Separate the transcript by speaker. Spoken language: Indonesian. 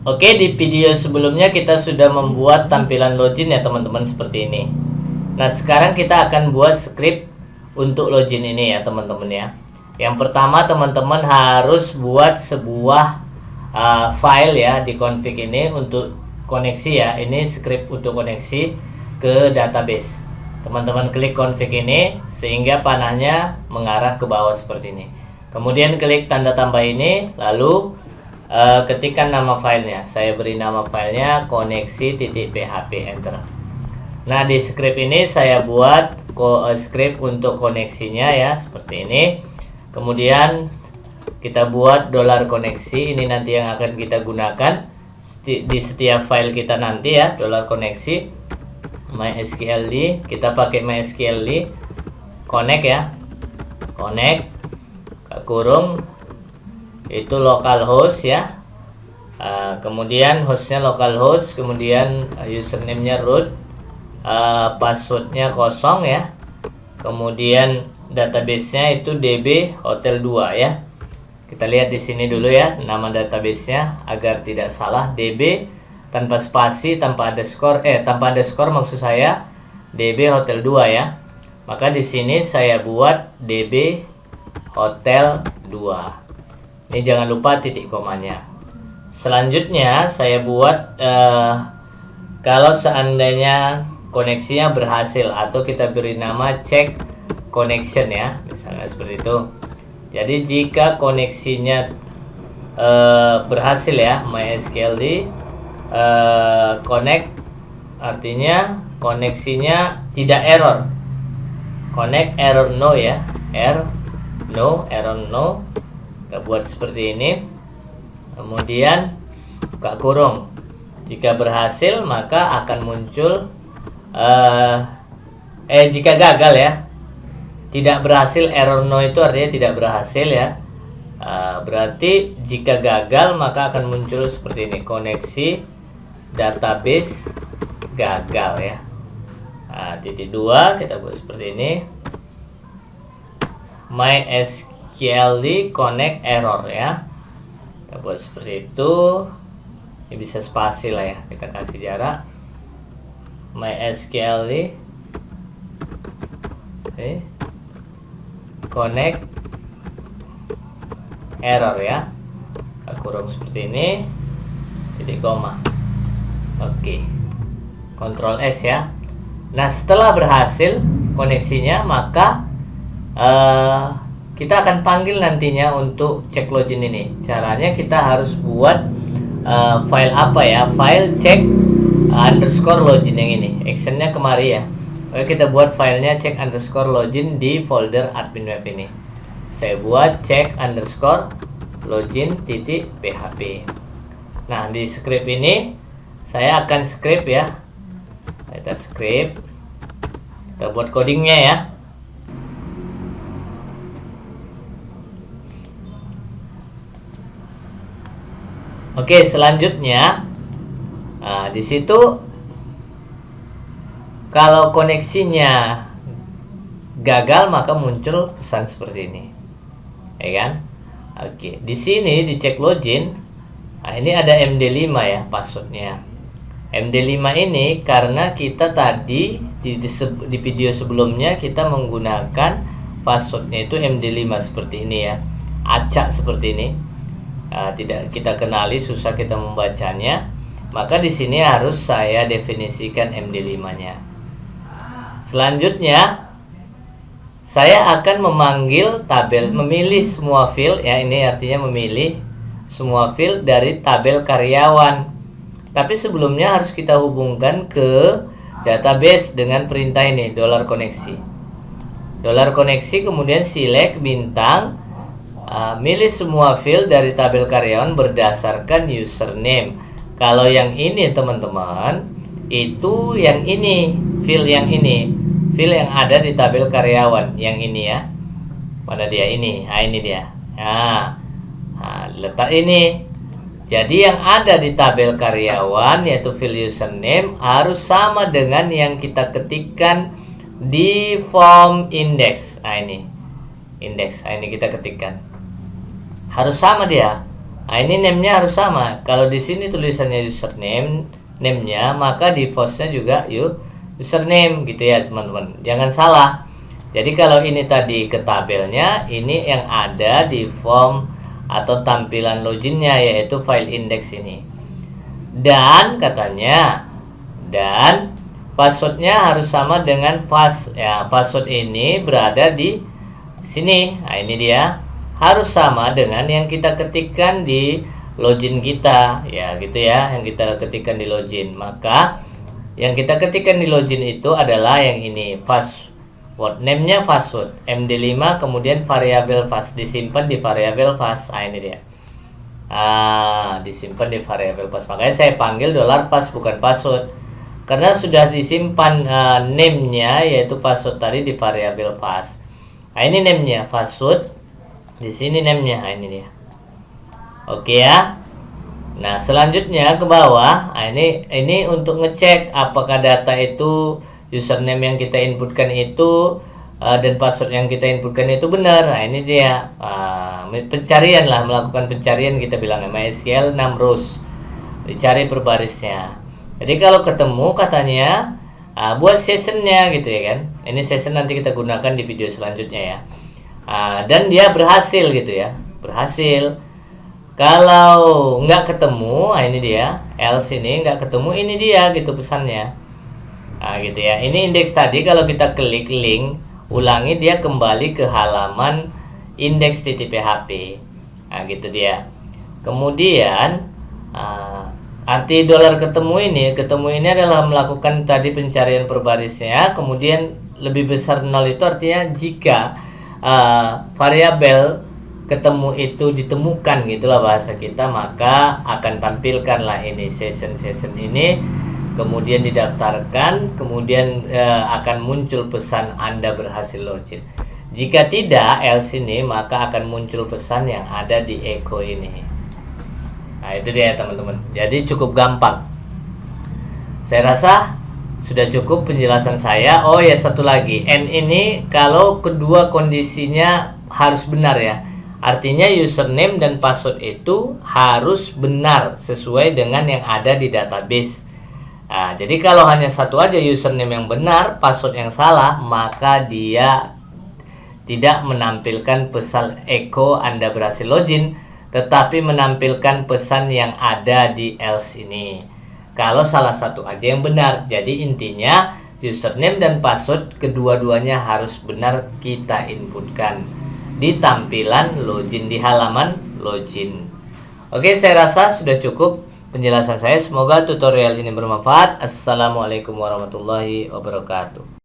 Speaker 1: Oke, di video sebelumnya kita sudah membuat tampilan login ya teman-teman seperti ini. Nah, sekarang kita akan buat script untuk login ini ya teman-teman ya. Yang pertama teman-teman harus buat sebuah file ya di config ini untuk koneksi ya. Ini script untuk koneksi ke database. Teman-teman klik config ini sehingga panahnya mengarah ke bawah seperti ini. Kemudian klik tanda tambah ini, lalu ketikkan nama filenya. Saya beri nama filenya koneksi.php, enter. Nah, di script ini saya buat script untuk koneksinya ya seperti ini. Kemudian kita buat $koneksi, ini nanti yang akan kita gunakan di setiap file kita nanti ya, $koneksi mysqld. Kita pakai mysqld connect ya, connect kurung itu localhost ya. Kemudian hostnya localhost, kemudian username-nya root, passwordnya kosong ya. Kemudian database-nya itu db hotel 2 ya. Kita lihat di sini dulu ya nama database-nya agar tidak salah, db tanpa spasi, tanpa underscore maksud saya, db hotel 2 ya. Maka di sini saya buat db hotel 2. Ini jangan lupa titik komanya. Selanjutnya saya buat kalau seandainya koneksinya berhasil, atau kita beri nama check connection ya, misalnya seperti itu. Jadi jika koneksinya berhasil ya, mysqld connect artinya koneksinya tidak error. Connect error no ya, error no. Kita buat seperti ini. Kemudian buka kurung. Jika berhasil maka akan muncul jika gagal ya. Tidak berhasil, error no itu artinya tidak berhasil ya. Berarti jika gagal maka akan muncul seperti ini, koneksi database gagal ya. Titik 2 kita buat seperti ini, mysqld connect error ya. Kita buat seperti itu. Ini bisa spasi lah ya, kita kasih jarak. mysqld connect error ya. Kita kurung seperti ini, titik koma. Oke, Ctrl S ya. Nah, setelah berhasil koneksinya maka kita akan panggil nantinya untuk cek login ini. Caranya kita harus buat file apa ya, file check underscore login yang ini, actionnya kemari ya. Oke, kita buat filenya check underscore login di folder admin web ini. Saya buat check underscore login titik php. Nah, di script ini saya akan script ya. Kita script, kita buat codingnya ya. Oke, selanjutnya di situ kalau koneksinya gagal maka muncul pesan seperti ini, ya kan? Oke, di sini di cek login, ini ada MD5 ya passwordnya. MD5 ini karena kita tadi di video sebelumnya kita menggunakan passwordnya itu MD5 seperti ini ya, acak seperti ini. Tidak kita kenali, susah kita membacanya, maka di sini harus saya definisikan MD5-nya. Selanjutnya saya akan memanggil tabel, memilih semua field ya, ini artinya memilih semua field dari tabel karyawan. Tapi sebelumnya harus kita hubungkan ke database dengan perintah ini, $koneksi. $koneksi, kemudian select bintang, milih semua field dari tabel karyawan berdasarkan username. Kalau yang ini teman-teman, itu yang ini, field yang ini, field yang ada di tabel karyawan yang ini ya. Mana dia ini? Ini dia. Letak ini. Jadi yang ada di tabel karyawan yaitu field username harus sama dengan yang kita ketikkan di form index. Ini index. Ini kita ketikkan. Harus sama dia. Nah, ini name-nya harus sama. Kalau di sini tulisannya username, name-nya, maka default-nya juga username gitu ya, teman-teman. Jangan salah. Jadi kalau ini tadi ke tabelnya, ini yang ada di form atau tampilan loginnya, yaitu file index ini. Dan katanya, dan passwordnya harus sama dengan ya, password ini berada di sini. Nah, ini dia, harus sama dengan yang kita ketikkan di login kita, ya gitu ya, yang kita ketikkan di login. Maka yang kita ketikkan di login itu adalah yang ini, password, name-nya password, MD5, kemudian variabel fast, disimpan di variabel fast. Nah, ini dia. Disimpan di variabel fast. Makanya saya panggil $fast bukan password, karena sudah disimpan name-nya yaitu password tadi di variabel fast. Nah, ini name-nya password, di sini name-nya. Nah, ini dia. Oke ya. Nah, selanjutnya ke bawah. Nah, ini untuk ngecek apakah data itu, username yang kita inputkan itu dan password yang kita inputkan itu benar. Nah, ini dia. Pencarian lah, melakukan pencarian, kita bilang MySQL 6 rows. Dicari per barisnya. Jadi kalau ketemu katanya buat sessionnya gitu ya kan. Ini session nanti kita gunakan di video selanjutnya ya. Dan dia berhasil gitu ya. Berhasil. Kalau nggak ketemu, nah ini dia, else ini nggak ketemu, ini dia gitu pesannya. Gitu ya. Ini indeks tadi kalau kita klik link, ulangi, dia kembali ke halaman index.php. Gitu dia. Kemudian arti $ketemu ini adalah melakukan tadi pencarian per barisnya. Kemudian lebih besar 0 itu artinya jika variabel ketemu itu ditemukan, gitulah bahasa kita, maka akan tampilkanlah ini session ini, kemudian didaftarkan, kemudian akan muncul pesan Anda berhasil login. Jika tidak, else ini, maka akan muncul pesan yang ada di echo ini. Nah, itu dia teman-teman. Jadi cukup gampang. Saya rasa sudah cukup penjelasan saya. Oh ya, satu lagi, N ini kalau kedua kondisinya harus benar ya. Artinya username dan password itu harus benar sesuai dengan yang ada di database. Nah, jadi kalau hanya satu aja username yang benar, password yang salah, maka dia tidak menampilkan pesan echo Anda berhasil login, tetapi menampilkan pesan yang ada di else ini. Kalau salah satu aja yang benar. Jadi intinya username dan password kedua-duanya harus benar kita inputkan di tampilan login, di halaman login. Oke, saya rasa sudah cukup penjelasan saya. Semoga tutorial ini bermanfaat. Assalamualaikum warahmatullahi wabarakatuh.